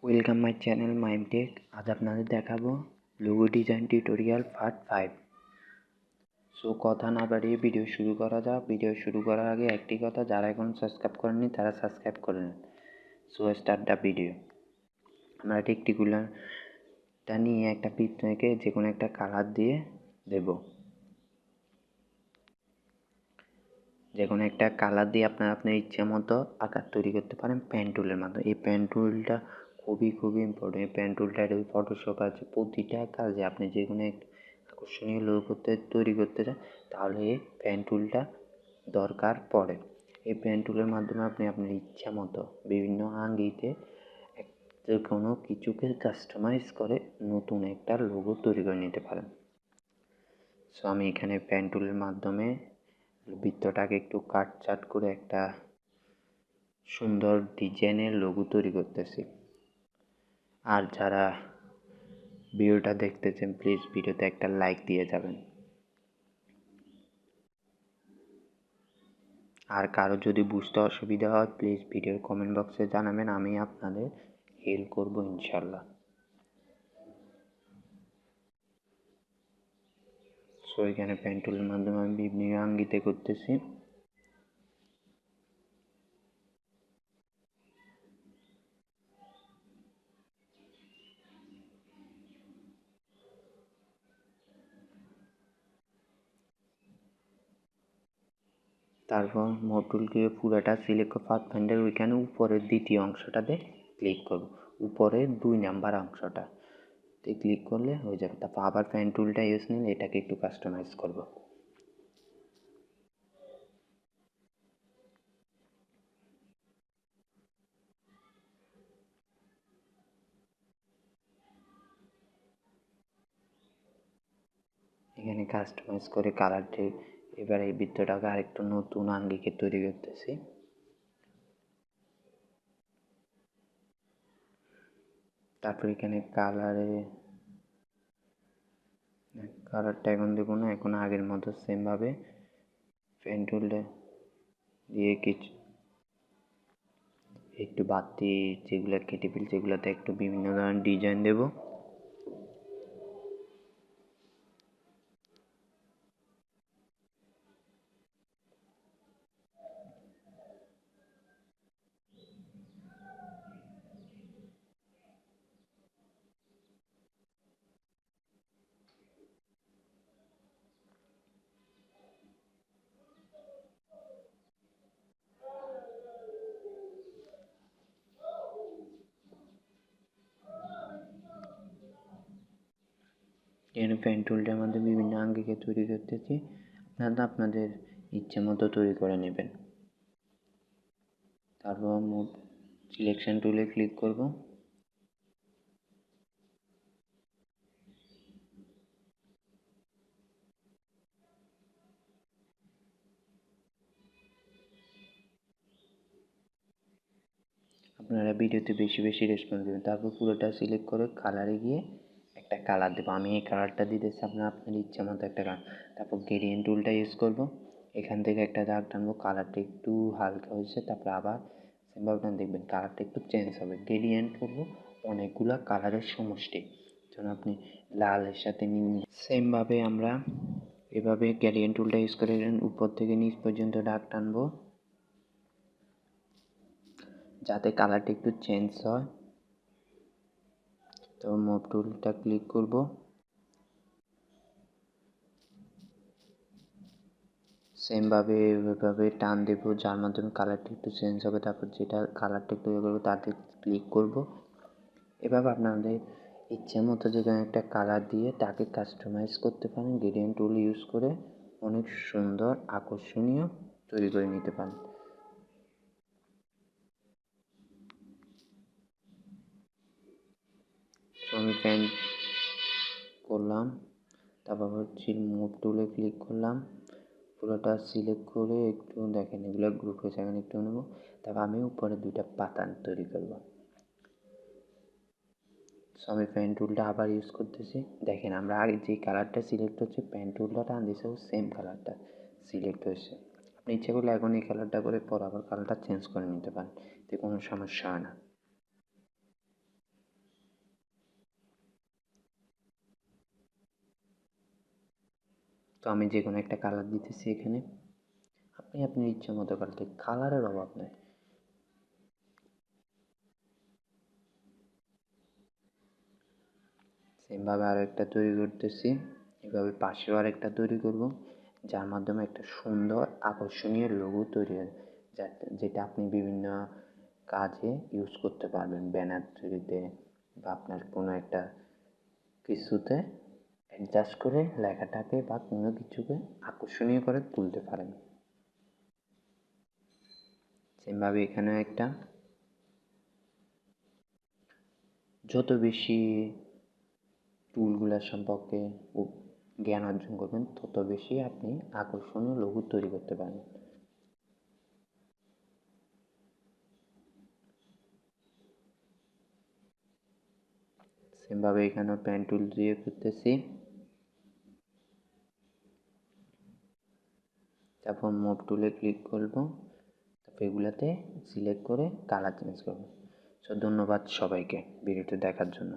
Welcome my channel Mime Tech. আজ আপনাদের দেখাবো logo design tutorial part 5। So কথা না বাড়িয়ে ভিডিও শুরু করা যাক। ভিডিও শুরু করার আগে একটি কথা, যারা এখন সাবস্ক্রাইব করেননি তারা সাবস্ক্রাইব করে নেন। So start the video. আমরা রেক্টিকুলারটা নিয়ে একটা বৃত্ত এঁকে যে কোনো একটা কালার দিয়ে দেব। যে কোনো একটা কালার দিয়ে আপনার ইচ্ছে মতো আকার তৈরি করতে পারেন পেন টুলের মাধ্যমে। এই পেন টুলটা খুবই ইম্পর্টেন্ট। এই পেন টুলটা ফটোশপ আছে, প্রতিটা কাজে আপনি যে কোনো একটা আকর্ষণীয় লোগো তৈরি করতে চান তাহলে এই পেন টুলটা দরকার পড়ে। এই পেন টুলের মাধ্যমে আপনি আপনার ইচ্ছা মতো বিভিন্ন আঙ্গিকে যে কোনো কিছুকে কাস্টমাইজ করে নতুন একটা লোগো তৈরি করে নিতে পারেন। সো আমি এখানে পেন টুলের মাধ্যমে বৃত্তটাকে একটু কাটছাট করে একটা সুন্দর ডিজাইনের লোগো তৈরি করতেছি। আর যারা ভিডিওটা দেখতেছেন প্লিজ ভিডিওতে একটা লাইক দিয়ে যাবেন। আর কারো যদি বুঝতে অসুবিধা হয় প্লিজ ভিডিওর কমেন্ট বক্সে জানাবেন, আমি আপনাদের হেল্প করব ইনশাল্লাহ। সো এখানে পেন টুলের মাধ্যমে আমি বিভিন্ন আঙ্গিতে করতেছি। তারপর মডুলকে পুরোটা সিলেক্ট করে পাথফাইন্ডার ওইখানে উপরের দ্বিতীয় অংশটাতে ক্লিক করব। উপরের 2 নাম্বার অংশটাতে ক্লিক করলে হয়ে যাবে। তারপর আবার পেন টুলটা ইউজ নিলে এটাকে একটু কাস্টমাইজ করব। এখানে কাস্টমাইজ করে কালারটি এবার এই বৃত্তটাকে আরেকটু নতুন আঙ্গিকে তৈরি করতেছি। তারপর এখানে কালারটা এখন দেবো না, এখন আগের মতো সেমভাবে পেন টুলটা দিয়ে কিছু একটু বাড়তি যেগুলো কেটে ফেলছি সেগুলোতে একটু বিভিন্ন ধরনের ডিজাইন দেবো। এখানে পেন টুলটার মধ্যে বিভিন্ন আঙ্গিকে তৈরি করতেছি, আপনারা আপনাদের ইচ্ছে মতো তৈরি করে নেবেন। তারপর সিলেকশন টুলে ক্লিক করব। আপনারা ভিডিওতে বেশি রেসপন্স দেবেন। তারপর পুরোটা সিলেক্ট করে কালারে গিয়ে একটা কালার দেবো। আমি এই কালারটা দিতেছি, আপনার ইচ্ছা মতো একটা কালার। তারপর গ্রেডিয়েন্ট টুলটা ইউজ করব। এখান থেকে একটা দাগ টানবো, কালারটা একটু হালকা হয়েছে। তারপর আবার সেমভাবে দেখবেন কালারটা একটু চেঞ্জ হবে। গ্রেডিয়েন্ট করব অনেকগুলো কালারের সমষ্টি, যেন আপনি লালের সাথে নীল। সেমভাবে আমরা এভাবে গ্রেডিয়েন্ট টুলটা ইউজ করে উপর থেকে নিচ পর্যন্ত দাগ টানবো যাতে কালারটা একটু চেঞ্জ হয়। তো মুভ টুলটা ক্লিক করব। সেমভাবে এভাবে টান দেবো যার মাধ্যমে কালারটা একটু চেঞ্জ হবে। তারপর যেটা কালারটা একটু ইয়ে করবো তাতে ক্লিক করব। এভাবে আপনাদের ইচ্ছে মতো যে কোনো একটা কালার দিয়ে তাকে কাস্টমাইজ করতে পারেন। গ্রেডিয়েন্ট টুল ইউজ করে অনেক সুন্দর আকর্ষণীয় তৈরি করে নিতে পারেন। আমি পেন করলাম, তারপর হচ্ছে মুভ টুলে ক্লিক করলাম, পুরোটা সিলেক্ট করে একটু দেখেন এগুলো গ্রুপ হয়েছে, এখন একটু নেবো। তারপর আমি উপরে 2টা পাতা তৈরি করব। সো আমি পেন টুলটা আবার ইউজ করতেছি। দেখেন আমরা আগে যে কালারটা সিলেক্ট হচ্ছে পেন টুলটা টান দিয়েছে সেম কালারটা সিলেক্ট হয়েছে। আপনি ইচ্ছে করলে এখন এই কালারটা করে পর আবার কালারটা চেঞ্জ করে নিতে পারেন, এতে কোনো সমস্যা হয় না। তো আমি যে কোনো একটা কালার দিতেছি এখানে, আপনি আপনার ইচ্ছা মতো কালার, কালারের অভাব নেই। সেমভাবে আরও একটা তৈরি করতেছি, এভাবে পাশেও আরেকটা তৈরি করব, যার মাধ্যমে একটা সুন্দর আকর্ষণীয় লোগো তৈরি হয়, যেটা আপনি বিভিন্ন কাজে ইউজ করতে পারবেন, ব্যানার তৈরিতে বা আপনার কোনো একটা কিছুতে অ্যাডজাস্ট করে লেখাটাকে বা কোনো কিছুকে আকর্ষণীয় করে তুলতে পারেন। সেমভাবে এখানেও একটা, যত বেশি টুলগুলো সম্পর্কে জ্ঞান অর্জন করবেন, তত বেশি আপনি আকর্ষণীয় লোগো তৈরি করতে পারবেন। সেমভাবে এখানেও পেন টুল দিয়ে করতেছি, তারপর মুভ টুলে ক্লিক করব, তারপর এগুলাতে সিলেক্ট করে কালার চেঞ্জ করব। সো ধন্যবাদ সবাইকে ভিডিওটি দেখার জন্য।